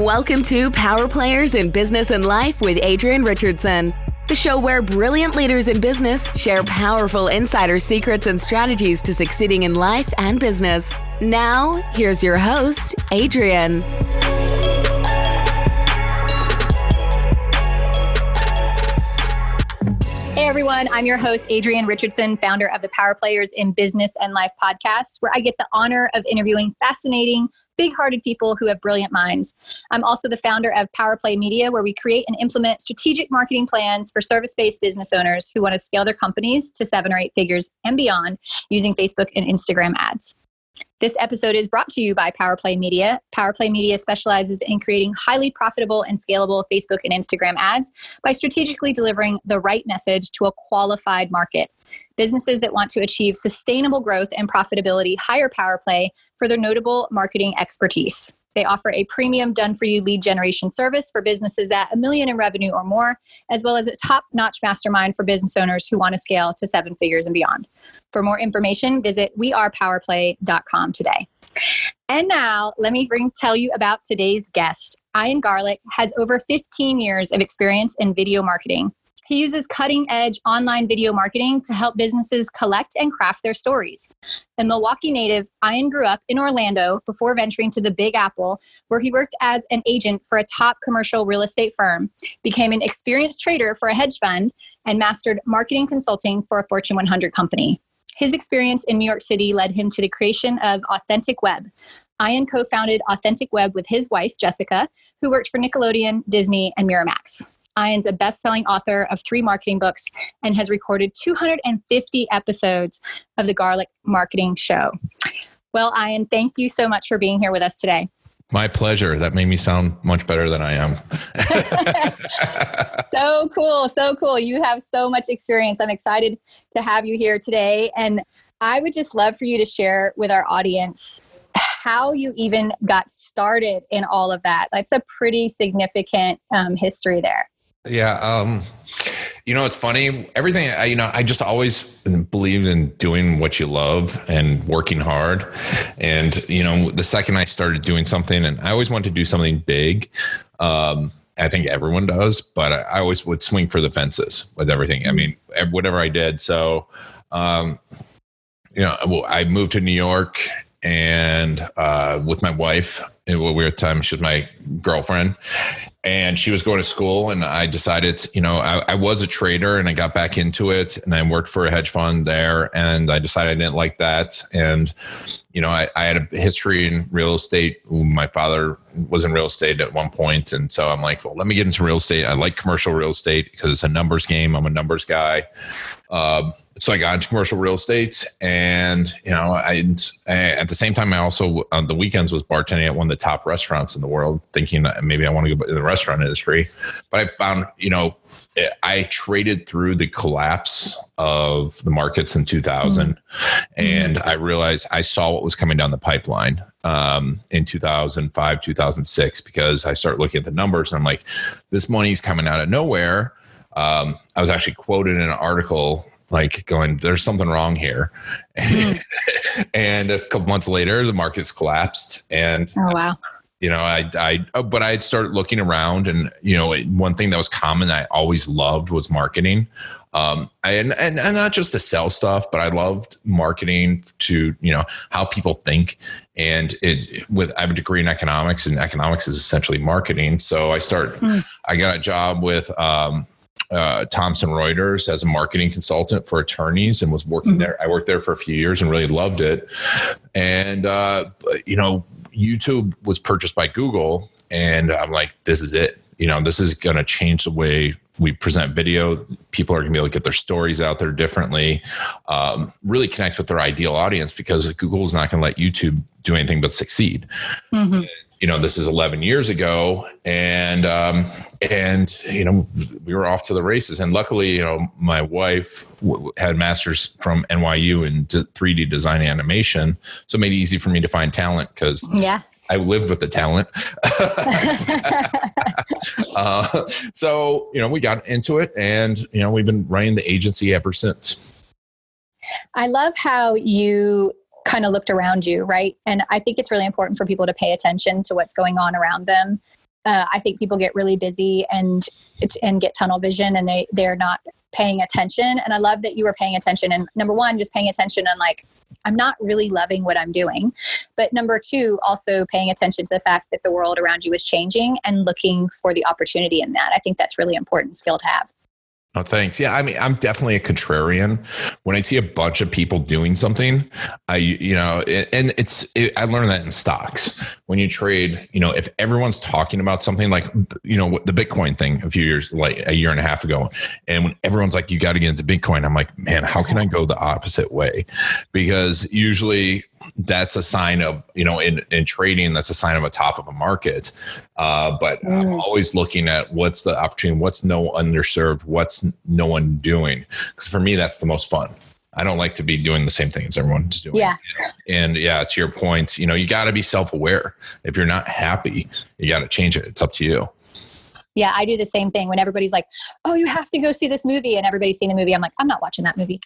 Welcome to Powerplayers in Business and Life with Adrienne Richardson, the show where brilliant leaders in business share powerful insider secrets and strategies to succeeding in life and business. Now, here's your host, Adrienne. Hey everyone, I'm your host, Adrienne Richardson, founder of the Powerplayers in Business and Life podcast, where I get the honor of interviewing fascinating, big-hearted people who have brilliant minds. I'm also the founder of Powerplay Media, where we create and implement strategic marketing plans for service-based business owners who want to scale their companies to 7 or 8 figures and beyond using Facebook and Instagram ads. This episode is brought to you by Powerplay Media. Powerplay Media specializes in creating highly profitable and scalable Facebook and Instagram ads by strategically delivering the right message to a qualified market. Businesses that want to achieve sustainable growth and profitability hire Powerplay for their notable marketing expertise. They offer a premium done-for-you lead generation service for businesses at $1 million in revenue or more, as well as a top-notch mastermind for business owners who want to scale to 7 figures and beyond. For more information, visit wearepowerplay.com today. And now, let me tell you about today's guest. Ian Garlick has over 15 years of experience in video marketing. He uses cutting-edge online video marketing to help businesses collect and craft their stories. A Milwaukee native, Ian grew up in Orlando before venturing to the Big Apple, where he worked as an agent for a top commercial real estate firm, became an experienced trader for a hedge fund, and mastered marketing consulting for a Fortune 100 company. His experience in New York City led him to the creation of Authentic Web. Ian co-founded Authentic Web with his wife, Jessica, who worked for Nickelodeon, Disney, and Miramax. Ian's a best-selling author of 3 marketing books and has recorded 250 episodes of the Garlic Marketing Show. Well, Ian, thank you so much for being here with us today. My pleasure. That made me sound much better than I am. So cool. So cool. You have so much experience. I'm excited to have you here today. And I would just love for you to share with our audience how you even got started in all of that. That's a pretty significant history there. Yeah. It's funny. Everything, I just always believed in doing what you love and working hard. And, the second I started doing something, and I always wanted to do something big, I think everyone does, but I always would swing for the fences with everything. I mean, whatever I did. So, I moved to New York and with my wife. At a weird time, she was my girlfriend, and she was going to school, and I decided, I was a trader, and I got back into it, and I worked for a hedge fund there, and I decided I didn't like that. And, I had a history in real estate. My father was in real estate at one point, and so I'm like, well, let me get into real estate. I like commercial real estate because it's a numbers game. I'm a numbers guy. So I got into commercial real estate, and at the same time, I also on the weekends was bartending at one of the top restaurants in the world, thinking that maybe I want to go in the restaurant industry. But I found, I traded through the collapse of the markets in 2000, and I realized I saw what was coming down the pipeline in 2005, 2006, because I started looking at the numbers, and I'm like, this money's coming out of nowhere. I was actually quoted in an article like going, there's something wrong here. And a couple months later, the markets collapsed. And, oh, wow. But I started looking around, and, one thing that was common that I always loved was marketing. And not just to sell stuff, but I loved marketing to, how people think. And I have a degree in economics, and economics is essentially marketing. So I got a job with, Thomson Reuters as a marketing consultant for attorneys, and was working there. I worked there for a few years and really loved it. And, YouTube was purchased by Google, and I'm like, this is it. This is going to change the way we present video. People are going to be able to get their stories out there differently, really connect with their ideal audience, because Google is not going to let YouTube do anything but succeed. Mm-hmm. This is 11 years ago, and we were off to the races. And luckily, my wife had a master's from NYU in 3D design animation, so it made it easy for me to find talent, because I lived with the talent. So we got into it, and we've been running the agency ever since. I love how you kind of looked around you, right? And I think it's really important for people to pay attention to what's going on around them. I think people get really busy and get tunnel vision, and they're not paying attention. And I love that you were paying attention. And number one, just paying attention on like, I'm not really loving what I'm doing. But number two, also paying attention to the fact that the world around you is changing and looking for the opportunity in that. I think that's really important skill to have. Oh, thanks. Yeah. I mean, I'm definitely a contrarian. When I see a bunch of people doing something, I learned that in stocks. When you trade, if everyone's talking about something like, the Bitcoin thing a year and a half ago, and when everyone's like, you got to get into Bitcoin, I'm like, man, how can I go the opposite way? Because usually that's a sign of, in trading, that's a sign of a top of a market. But I'm always looking at what's the opportunity, what's no underserved, what's no one doing. Because for me, that's the most fun. I don't like to be doing the same thing as everyone's doing. Yeah. And yeah, to your point, you got to be self-aware. If you're not happy, you got to change it. It's up to you. Yeah, I do the same thing when everybody's like, oh, you have to go see this movie, and everybody's seen the movie. I'm like, I'm not watching that movie.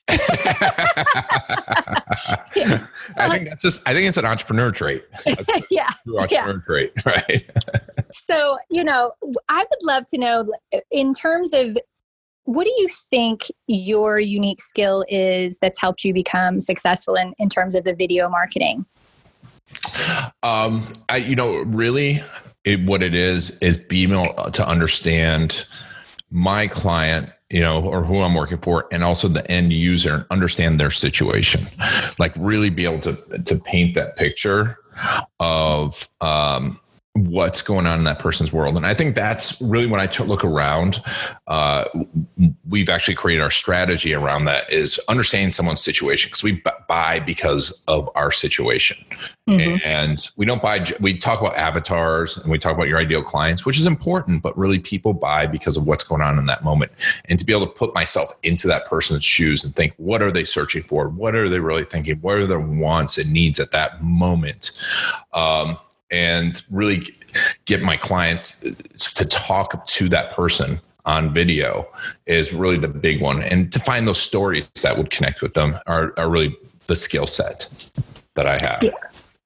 Yeah. I think it's an entrepreneur trait. Yeah. Entrepreneur trait, right? So, I would love to know, in terms of, what do you think your unique skill is that's helped you become successful in terms of the video marketing? Really, what it is being able to understand my client, or who I'm working for, and also the end user, and understand their situation. Like really be able to paint that picture of what's going on in that person's world. And I think that's really when I look around, we've actually created our strategy around that, is understanding someone's situation, because we buy because of our situation. Mm-hmm. And we don't buy, we talk about avatars and we talk about your ideal clients, which is important, but really people buy because of what's going on in that moment. And to be able to put myself into that person's shoes and think, what are they searching for? What are they really thinking? What are their wants and needs at that moment? And really get my client to talk to that person on video is really the big one. And to find those stories that would connect with them are really the skill set that I have.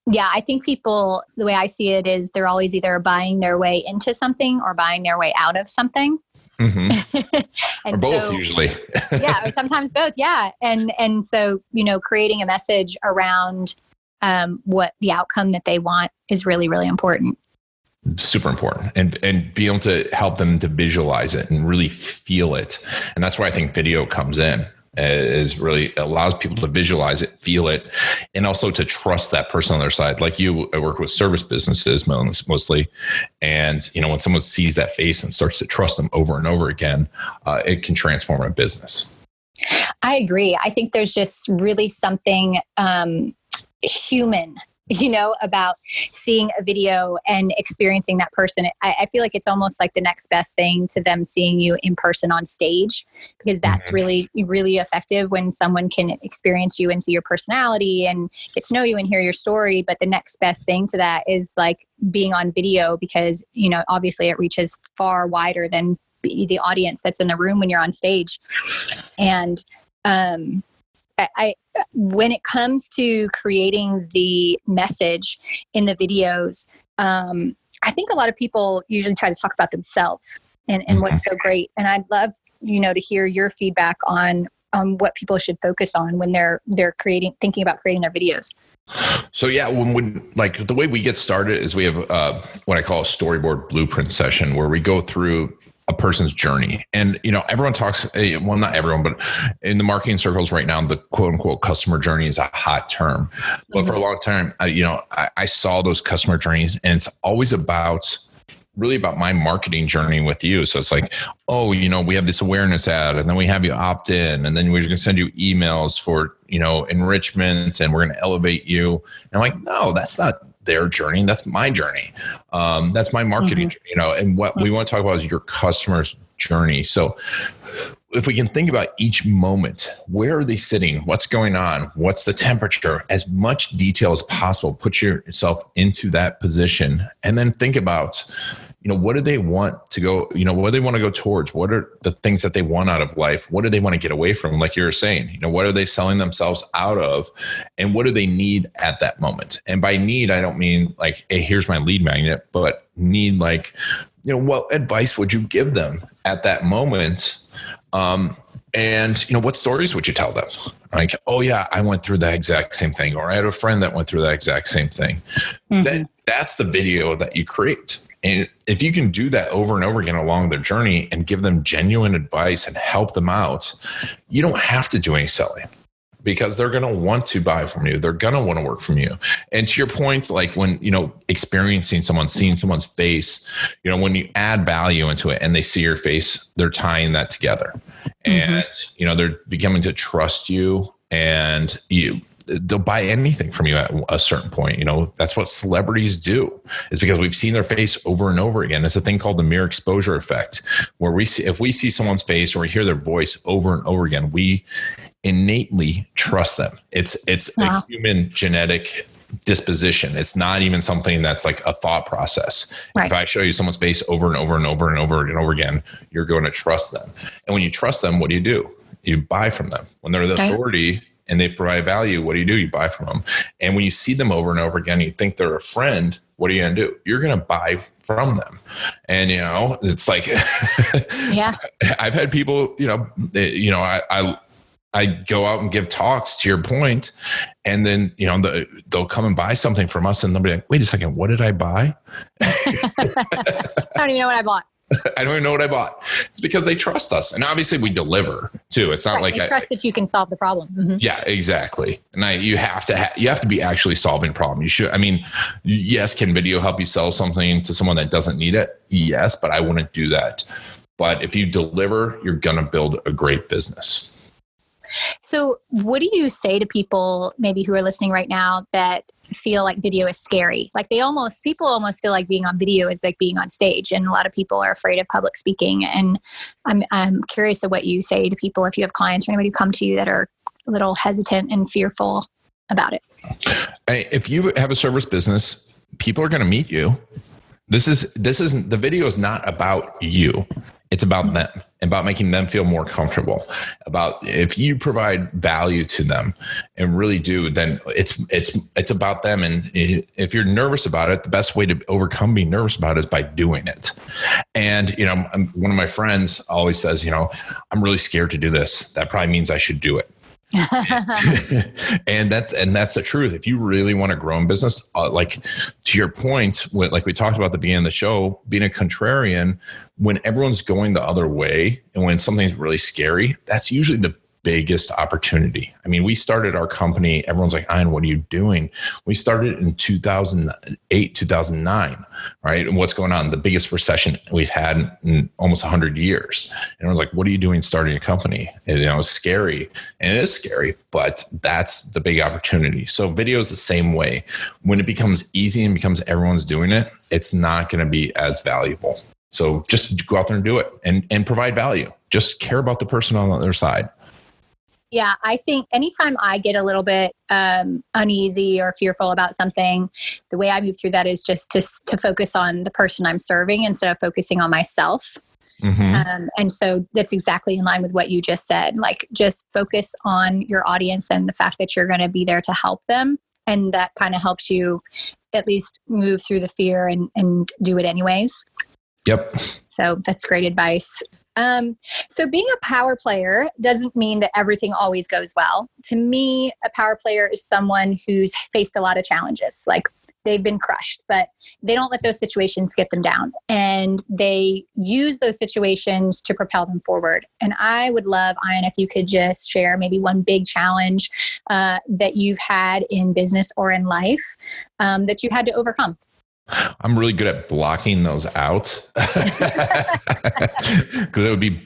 Yeah, I think people, the way I see it is they're always either buying their way into something or buying their way out of something. Mm-hmm. Or both usually. Yeah, or sometimes both. Yeah. And so, creating a message around what the outcome that they want is really, really important. Super important. And be able to help them to visualize it and really feel it. And that's where I think video comes in, is really allows people to visualize it, feel it, and also to trust that person on their side. Like I work with service businesses mostly. And, when someone sees that face and starts to trust them over and over again, it can transform a business. I agree. I think there's just really something human, about seeing a video and experiencing that person. I feel like it's almost like the next best thing to them seeing you in person on stage, because that's really, really effective when someone can experience you and see your personality and get to know you and hear your story. But the next best thing to that is like being on video, because, obviously it reaches far wider than the audience that's in the room when you're on stage. And, when it comes to creating the message in the videos, I think a lot of people usually try to talk about themselves and what's so great. And I'd love, to hear your feedback on what people should focus on when they're thinking about creating their videos. So yeah, when like the way we get started is we have what I call a storyboard blueprint session, where we go through a person's journey. And, everyone talks, well, not everyone, but in the marketing circles right now, the quote unquote customer journey is a hot term. But for a long time, I saw those customer journeys, and it's always really about my marketing journey with you. So it's like, oh, we have this awareness ad, and then we have you opt in, and then we're going to send you emails for, enrichment, and we're going to elevate you. And I'm like, no, that's not their journey. That's my journey. That's my marketing, and what we want to talk about is your customer's journey. So if we can think about each moment, where are they sitting? What's going on? What's the temperature? As much detail as possible, put yourself into that position, and then think about, what do they want to go, what do they want to go towards? What are the things that they want out of life? What do they want to get away from? Like you were saying, what are they selling themselves out of? And what do they need at that moment? And by need, I don't mean like, hey, here's my lead magnet, but need like, what advice would you give them at that moment? And what stories would you tell them? Like, oh yeah, I went through that exact same thing, or I had a friend that went through that exact same thing. That's the video that you create. And if you can do that over and over again along their journey and give them genuine advice and help them out, you don't have to do any selling, because they're going to want to buy from you. They're going to want to work from you. And to your point, like when, experiencing someone, seeing someone's face, when you add value into it and they see your face, they're tying that together. And, they're becoming to trust you, and they'll buy anything from you at a certain point. That's what celebrities do, is because we've seen their face over and over again. It's a thing called the mere exposure effect, where if we see someone's face or we hear their voice over and over again, we innately trust them. It's a human genetic disposition. It's not even something that's like a thought process. Right. If I show you someone's face over and over and over and over and over again, you're going to trust them. And when you trust them, what do? You buy from them. When they're the authority and they provide value, what do? You buy from them. And when you see them over and over again, you think they're a friend, what are you going to do? You're going to buy from them. And, it's like, I've had people, I go out and give talks, to your point, and then, they'll come and buy something from us, and they'll be like, wait a second, what did I buy? I don't even know what I bought. I don't even know what I bought. It's because they trust us. And obviously we deliver too. It's not like they trust that you can solve the problem. Mm-hmm. Yeah, exactly. And you have to be actually solving a problem. You should, yes. Can video help you sell something to someone that doesn't need it? Yes, but I wouldn't do that. But if you deliver, you're going to build a great business. So what do you say to people maybe who are listening right now that feel like video is scary? Like people almost feel like being on video is like being on stage, and a lot of people are afraid of public speaking. And I'm curious of what you say to people if you have clients or anybody who come to you that are a little hesitant and fearful about it. If you have a service business, people are going to meet you. The video is not about you. It's about them, about making them feel more comfortable. About if you provide value to them and really do, then it's about them. And if you're nervous about it, the best way to overcome being nervous about it is by doing it. And, one of my friends always says, I'm really scared to do this. That probably means I should do it. and that's the truth. If you really want to grow in business, like to your point, like we talked about at the beginning of the show, being a contrarian, when everyone's going the other way and when something's really scary, that's usually the biggest opportunity. We started our company. Everyone's like, Ian, what are you doing? We started in 2008, 2009, right? And what's going on? The biggest recession we've had in almost 100 years. And everyone's like, what are you doing starting a company? And, it's scary. And it is scary, but that's the big opportunity. So video is the same way. When it becomes easy and becomes everyone's doing it, it's not going to be as valuable. So just go out there and do it and provide value. Just care about the person on the other side. Yeah, I think anytime I get a little bit uneasy or fearful about something, the way I move through that is just to focus on the person I'm serving instead of focusing on myself. Mm-hmm. And so that's exactly in line with what you just said. Like, just focus on your audience and the fact that you're going to be there to help them. And that kind of helps you at least move through the fear and do it anyways. Yep. So that's great advice. So being a power player doesn't mean that everything always goes well. To me, a power player is someone who's faced a lot of challenges. Like, they've been crushed, but they don't let those situations get them down. And they use those situations to propel them forward. And I would love, Ian, if you could just share maybe one big challenge that you've had in business or in life that you had to overcome. I'm really good at blocking those out because it would be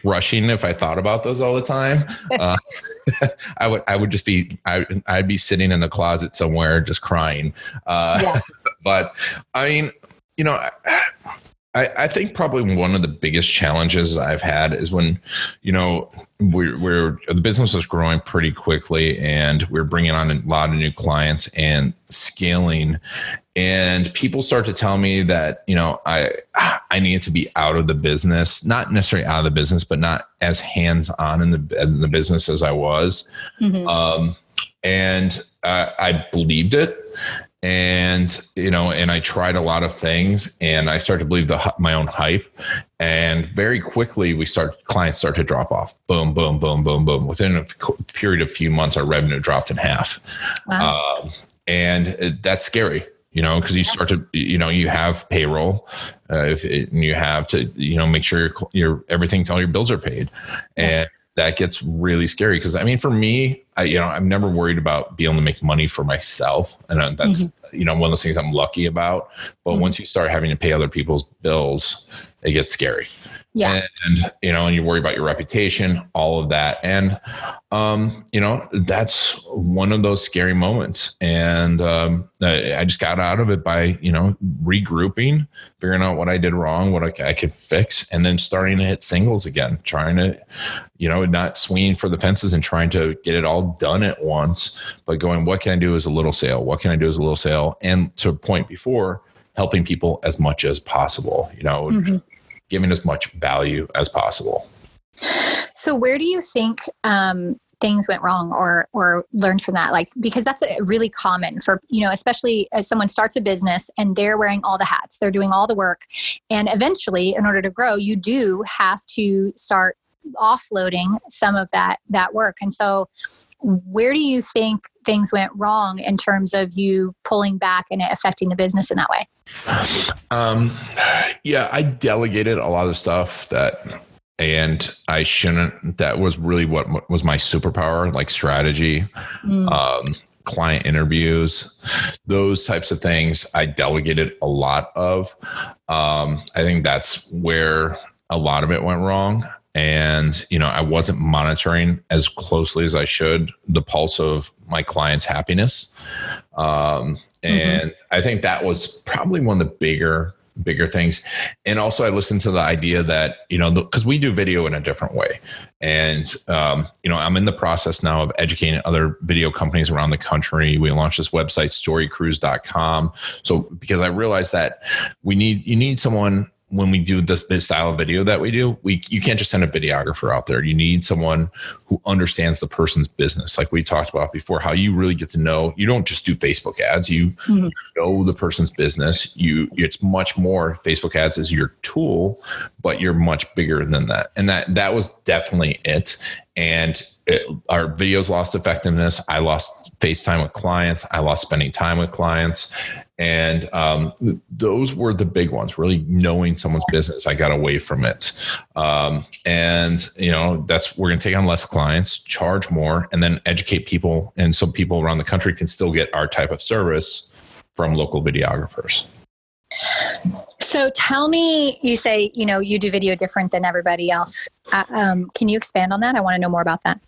crushing if I thought about those all the time. I'd be sitting in the closet somewhere just crying. But I think probably one of the biggest challenges I've had is when, the business was growing pretty quickly and we're bringing on a lot of new clients and scaling, and people start to tell me that, I need to be out of the business, not necessarily out of the business, but not as hands-on in the business as I was. Mm-hmm. And I believed it. And, and I tried a lot of things and I started to believe my own hype. And very quickly clients start to drop off. Boom, boom, boom, boom, boom. Within a period of a few months, our revenue dropped in half. Wow. And that's scary, because you start to, you have payroll, you have to, make sure all your bills are paid. And that gets really scary because for me, I'm never worried about being able to make money for myself. And that's, one of those things I'm lucky about. But once you start having to pay other people's bills, it gets scary. Yeah. And you worry about your reputation, all of that. And, that's one of those scary moments. And I just got out of it by, regrouping, figuring out what I did wrong, what I could fix, and then starting to hit singles again, trying to, not swinging for the fences and trying to get it all done at once, but going, what can I do as a little sale? What can I do as a little sale? And to a point before, helping people as much as possible, giving as much value as possible. So where do you think things went wrong or learned from that? Because that's really common for, especially as someone starts a business and they're wearing all the hats, they're doing all the work. And eventually, in order to grow, you do have to start offloading some of that work. And so where do you think things went wrong in terms of you pulling back and it affecting the business in that way? I delegated a lot of stuff and I shouldn't. That was really what was my superpower, like strategy, client interviews, those types of things. I delegated a lot of. I think that's where a lot of it went wrong. And, I wasn't monitoring as closely as I should the pulse of my clients' happiness. And I think that was probably one of the bigger things. And also I listened to the idea that, because we do video in a different way. And, I'm in the process now of educating other video companies around the country. We launched this website, storycruise.com. So because I realized that you need someone. When we do this style of video that we do, you can't just send a videographer out there. You need someone who understands the person's business. Like we talked about before, how you really get to know, you don't just do Facebook ads, you know the person's business. It's much more. Facebook ads is your tool, but you're much bigger than that. And that was definitely it. And our videos lost effectiveness. I lost face time with clients. I lost spending time with clients. And those were the big ones, really knowing someone's business. I got away from it. And, we're going to take on less clients, charge more, and then educate people. And so people around the country can still get our type of service from local videographers. So tell me, you say, you do video different than everybody else. Can you expand on that? I want to know more about that.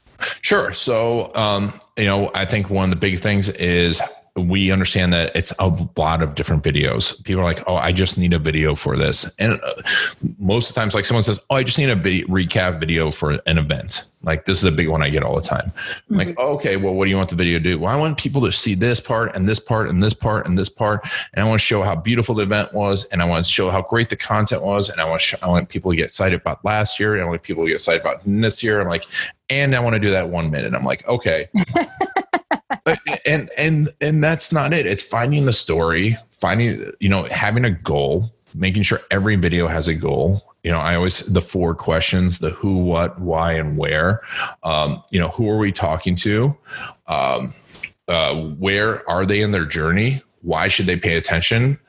Sure. So, I think one of the big things is we understand that it's a lot of different videos. People are like, oh, I just need a video for this. And most of the times, like someone says, oh, I just need a recap video for an event. Like this is a big one I get all the time. I'm like, oh, okay, well, what do you want the video to do? Well, I want people to see this part and this part and this part and this part. And I want to show how beautiful the event was. And I want to show how great the content was. And I want people to get excited about last year. And I want people to get excited about this year. I'm like, and I want to do that 1 minute. I'm like, okay. And that's not it. It's finding the story, having a goal, making sure every video has a goal. I always, the 4 questions, the who, what, why, and where, who are we talking to? Where are they in their journey? Why should they pay attention?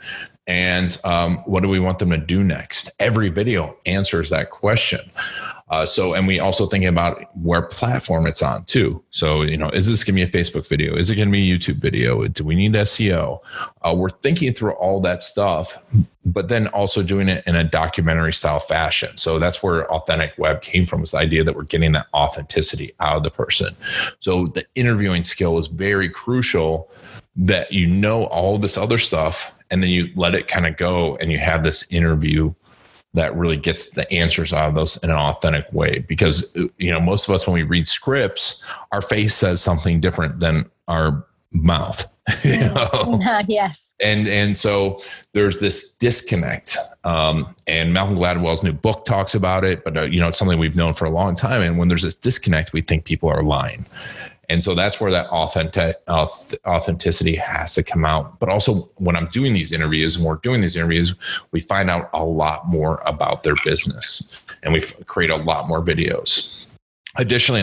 And what do we want them to do next? Every video answers that question. And we also thinking about where platform it's on too. So, is this going to be a Facebook video? Is it going to be a YouTube video? Do we need SEO? We're thinking through all that stuff, but then also doing it in a documentary style fashion. So that's where authentic web came from, is the idea that we're getting that authenticity out of the person. So the interviewing skill is very crucial, that all this other stuff, and then you let it kind of go and you have this interview that really gets the answers out of those in an authentic way. Because, most of us, when we read scripts, our face says something different than our mouth. Yes. And so there's this disconnect. And Malcolm Gladwell's new book talks about it, but it's something we've known for a long time. And when there's this disconnect, we think people are lying. And so that's where that authenticity has to come out. But also when I'm doing these interviews and we're doing these interviews, we find out a lot more about their business and we create a lot more videos. Additionally,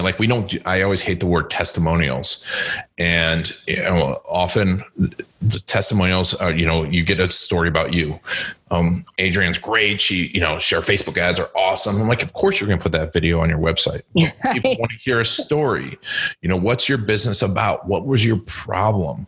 I always hate the word testimonials. And, often the testimonials are, you get a story about you. Adrienne's great. She, her Facebook ads are awesome. I'm like, of course you're going to put that video on your website. Right. People want to hear a story. What's your business about? What was your problem?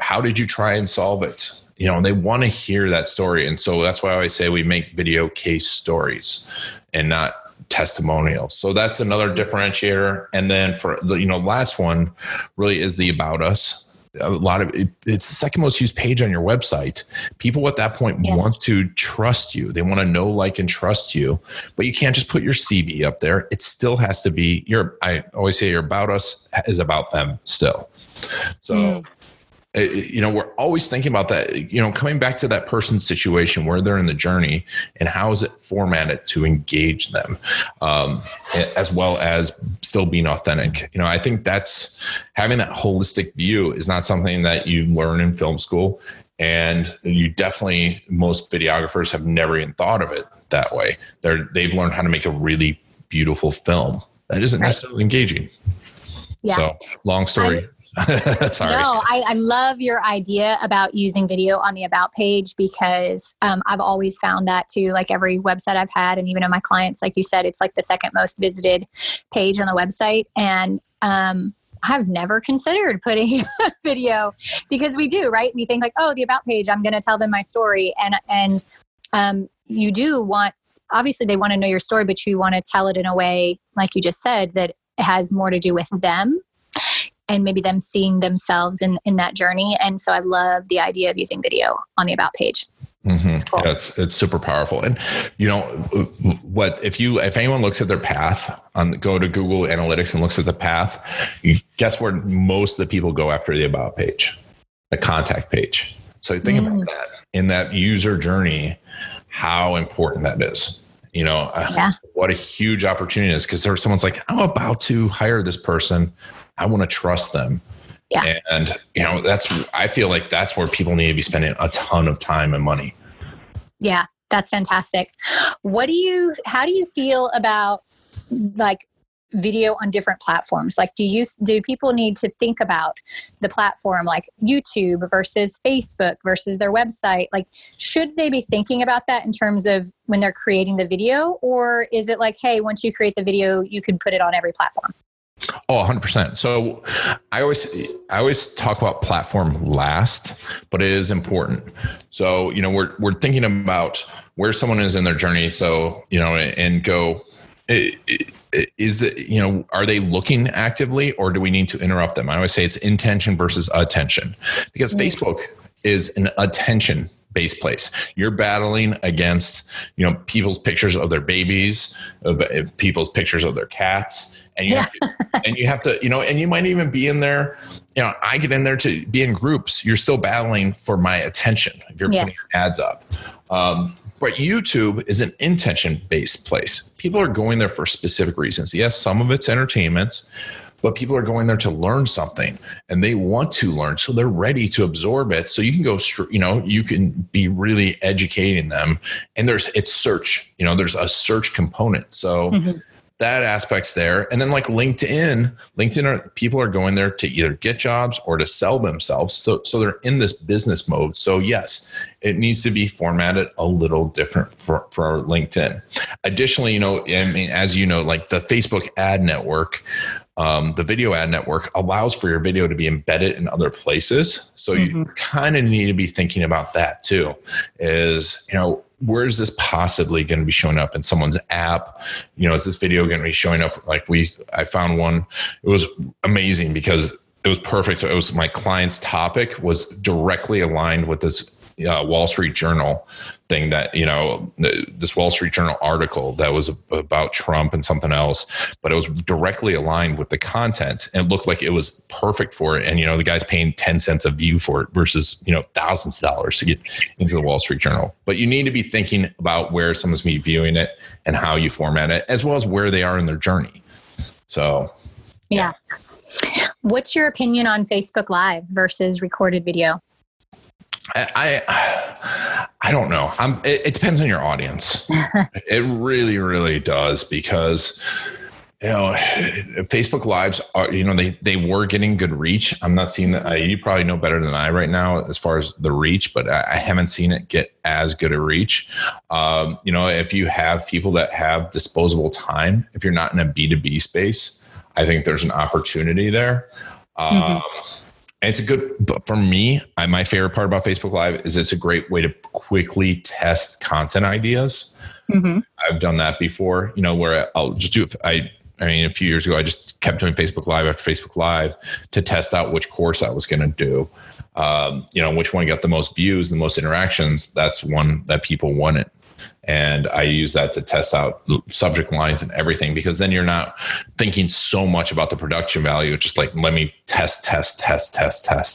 How did you try and solve it? They want to hear that story. And so that's why I always say we make video case stories and not testimonials. So that's another differentiator. And then for the last one really is the about us. A lot of it's the second most used page on your website. People at that point want to trust you. They want to know, like, and trust you, but you can't just put your CV up there. It still has to be I always say your about us is about them still. So we're always thinking about that, coming back to that person's situation, where they're in the journey and how is it formatted to engage them, as well as still being authentic. I think that's having that holistic view is not something that you learn in film school. And most videographers have never even thought of it that way. They've learned how to make a really beautiful film that isn't necessarily engaging. Yeah. So long story. Sorry. No, I love your idea about using video on the about page because I've always found that too, like every website I've had, and even in my clients, like you said, it's like the second most visited page on the website. And I've never considered putting a video because we do, right? We think like, oh, the about page, I'm going to tell them my story. And you do want, obviously they want to know your story, but you want to tell it in a way, like you just said, that it has more to do with them. And maybe them seeing themselves in that journey. And so I love the idea of using video on the about page. Mm-hmm. It's cool. Yeah, it's super powerful. And if anyone looks at their path go to Google Analytics and looks at the path, guess where most of the people go after the about page, the contact page. So think about that in that user journey, how important that is. What a huge opportunity it is, because someone's like, I'm about to hire this person. I want to trust them. Yeah. And, I feel like that's where people need to be spending a ton of time and money. Yeah, that's fantastic. How do you feel about like video on different platforms? Like, do people need to think about the platform like YouTube versus Facebook versus their website? Like, should they be thinking about that in terms of when they're creating the video? Or is it like, hey, once you create the video, you can put it on every platform? Oh, 100%. So I always talk about platform last, but it is important. So, we're thinking about where someone is in their journey. So, and go, is it, are they looking actively, or do we need to interrupt them? I always say it's intention versus attention, because Facebook is an attention based place. You're battling against, people's pictures of their babies, people's pictures of their cats. And you have to, and you might even be in there, I get in there to be in groups. You're still battling for my attention if you're putting ads up. But YouTube is an intention-based place. People are going there for specific reasons. Yes, some of it's entertainment, but people are going there to learn something, and they want to learn. So they're ready to absorb it. So you can go, you can be really educating them. And it's search, there's a search component. So that aspect's there. And then like LinkedIn people are going there to either get jobs or to sell themselves. So they're in this business mode. So yes, it needs to be formatted a little different for LinkedIn. Additionally, as like the Facebook ad network, the video ad network allows for your video to be embedded in other places. So you kind of need to be thinking about that too, is, where is this possibly going to be showing up in someone's app? Is this video going to be showing up? I found one, it was amazing because it was perfect. It was my client's topic was directly aligned with this Wall Street Journal thing that, this Wall Street Journal article that was about Trump and something else, but it was directly aligned with the content and it looked like it was perfect for it. And, the guy's paying 10 cents a view for it versus, thousands of dollars to get into the Wall Street Journal. But you need to be thinking about where someone's going to be viewing it and how you format it, as well as where they are in their journey. So, yeah. What's your opinion on Facebook Live versus recorded video? I don't know. It depends on your audience. It really, really does, because Facebook Lives are, they were getting good reach. I'm not seeing that. You probably know better than I right now as far as the reach, but I haven't seen it get as good a reach. If you have people that have disposable time, if you're not in a B2B space, I think there's an opportunity there. And it's a good, but for me, my favorite part about Facebook Live is it's a great way to quickly test content ideas. I've done that before, where I'll just do it. A few years ago, I just kept doing Facebook Live after Facebook Live to test out which course I was going to do. Which one got the most views, the most interactions. That's one that people wanted. And I use that to test out subject lines and everything, because then you're not thinking so much about the production value. It's just like, let me test,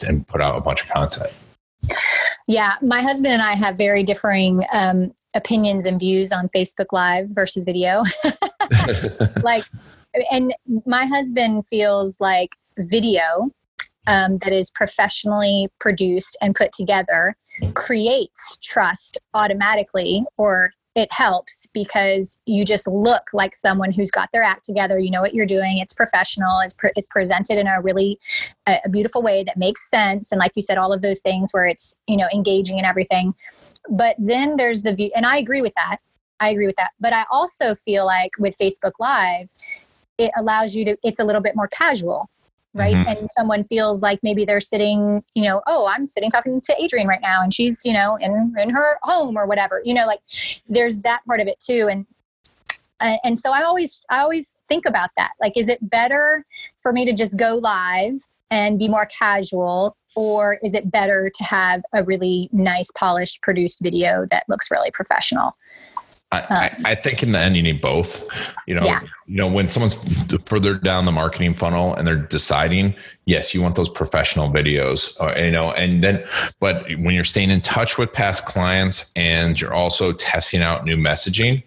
and put out a bunch of content. Yeah. My husband and I have very differing opinions and views on Facebook Live versus video. And my husband feels like video that is professionally produced and put together creates trust automatically, or it helps because you just look like someone who's got their act together. You know what you're doing. It's professional. It's presented in a really a beautiful way that makes sense. And like you said, all of those things where it's, engaging and everything. But then there's the view, and I agree with that. But I also feel like with Facebook Live, it allows you to, it's a little bit more casual. Right. And someone feels like maybe they're sitting, I'm sitting talking to Adrienne right now and she's, in her home or whatever, there's that part of it too. And so I always think about that. Like, is it better for me to just go live and be more casual, or is it better to have a really nice, polished, produced video that looks really professional? I think in the end you need both. When someone's further down the marketing funnel and they're deciding, yes, you want those professional videos, but when you're staying in touch with past clients and you're also testing out new messaging,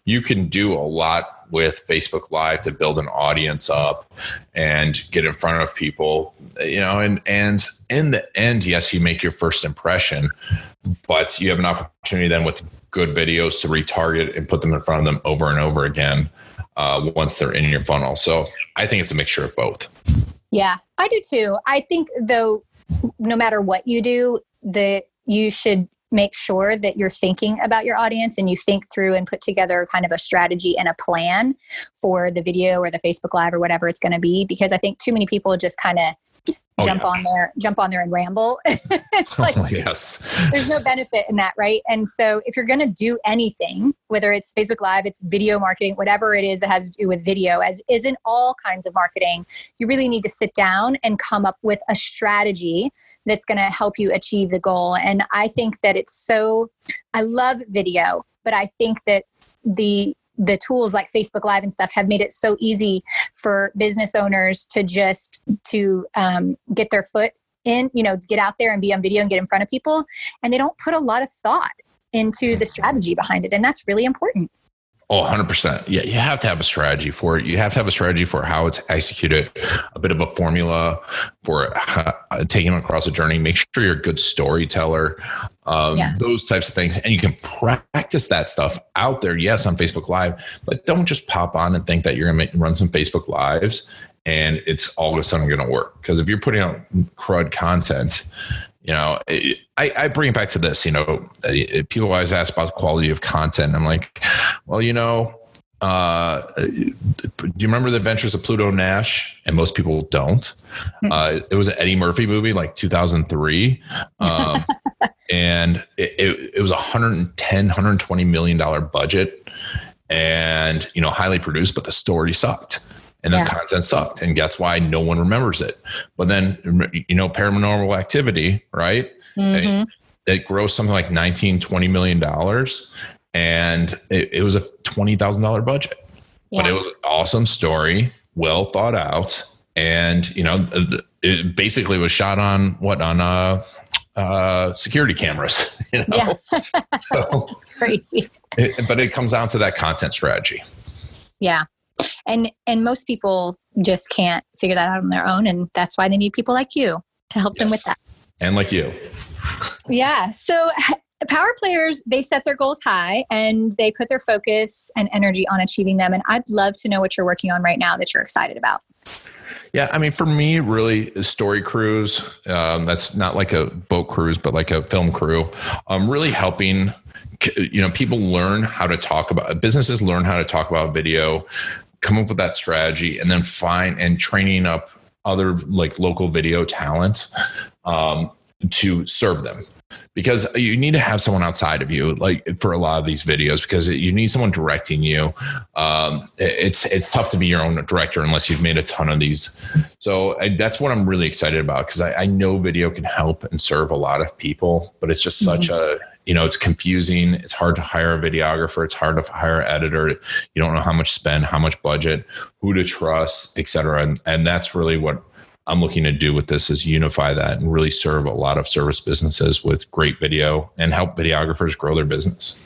you can do a lot with Facebook Live to build an audience up and get in front of people, and in the end, yes, you make your first impression, but you have an opportunity then with good videos to retarget and put them in front of them over and over again once they're in your funnel. So I think it's a mixture of both. Yeah, I do too. I think though, no matter what you do, that you should make sure that you're thinking about your audience and you think through and put together kind of a strategy and a plan for the video or the Facebook Live or whatever it's going to be. Because I think too many people just kind of jump on there and ramble. Yes. There's no benefit in that, right? And so if you're going to do anything, whether it's Facebook Live, it's video marketing, whatever it is that has to do with video, as is in all kinds of marketing, you really need to sit down and come up with a strategy that's going to help you achieve the goal. And I think that I love video, but I think that the tools like Facebook Live and stuff have made it so easy for business owners to just get their foot in, get out there and be on video and get in front of people. And they don't put a lot of thought into the strategy behind it. And that's really important. Oh, 100%. Yeah, you have to have a strategy for it. You have to have a strategy for how it's executed, a bit of a formula for taking it across a journey. Make sure you're a good storyteller, those types of things. And you can practice that stuff out there, yes, on Facebook Live, but don't just pop on and think that you're going to run some Facebook Lives and it's all of a sudden going to work. Because if you're putting out crud content, I bring it back to this, people always ask about the quality of content. I'm like, well, do you remember The Adventures of Pluto Nash? And most people don't. It was an Eddie Murphy movie, like 2003. And it was $120 million budget and, highly produced, but the story sucked. And the content sucked. And that's why no one remembers it. But then, Paranormal Activity, right? it grossed something like $19-20 million. And it was a $20,000 budget. But it was an awesome story, well thought out. And, it basically was shot on security cameras. Yeah. So, it's crazy. But it comes down to that content strategy. Yeah. And most people just can't figure that out on their own. And that's why they need people like you to help them with that. And like you. Yeah. So Power Players, they set their goals high and they put their focus and energy on achieving them. And I'd love to know what you're working on right now that you're excited about. Yeah, I mean, for me, really, story crews, that's not like a boat cruise, but like a film crew, really helping, people learn how to talk about, businesses learn how to talk about video, come up with that strategy, and then find and training up other like local video talents to serve them. Because you need to have someone outside of you, like for a lot of these videos, because you need someone directing you. It's tough to be your own director unless you've made a ton of these. So that's what I'm really excited about, because I know video can help and serve a lot of people, but it's just such a, it's confusing. It's hard to hire a videographer. It's hard to hire an editor. You don't know how much spend, how much budget, who to trust, et cetera. And that's really what I'm looking to do with this, is unify that and really serve a lot of service businesses with great video and help videographers grow their business.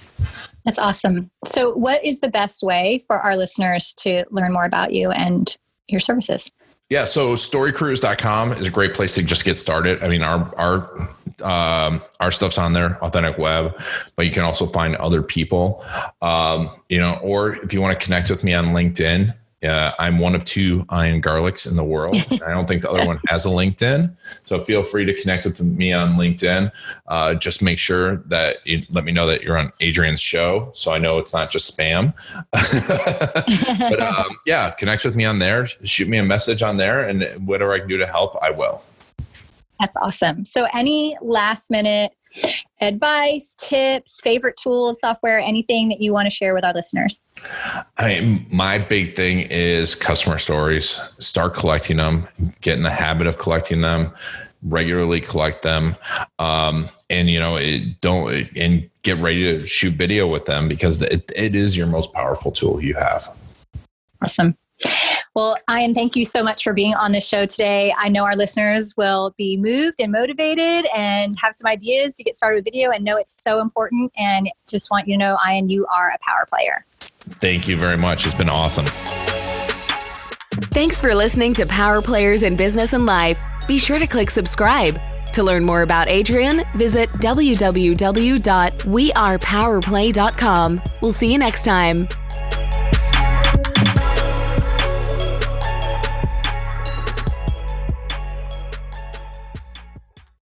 That's awesome. So what is the best way for our listeners to learn more about you and your services? Yeah. So storycrews.com is a great place to just get started. I mean, our stuff's on there, Authentic Web, but you can also find other people, or if you want to connect with me on LinkedIn. I'm one of 2 Iron Garlics in the world. I don't think the other one has a LinkedIn. So feel free to connect with me on LinkedIn. Just make sure that you let me know that you're on Adrienne's show, so I know it's not just spam. But connect with me on there. Shoot me a message on there, and whatever I can do to help, I will. That's awesome. So any last minute advice, tips, favorite tools, software, anything that you want to share with our listeners? My big thing is customer stories. Start collecting them, get in the habit of collecting them, regularly collect them. And get ready to shoot video with them, because it is your most powerful tool you have. Awesome. Well, Ian, thank you so much for being on this show today. I know our listeners will be moved and motivated and have some ideas to get started with video, and know it's so important. And just want you to know, Ian, you are a power player. Thank you very much. It's been awesome. Thanks for listening to Power Players in Business and Life. Be sure to click subscribe. To learn more about Adrienne, visit www.wearepowerplay.com. We'll see you next time.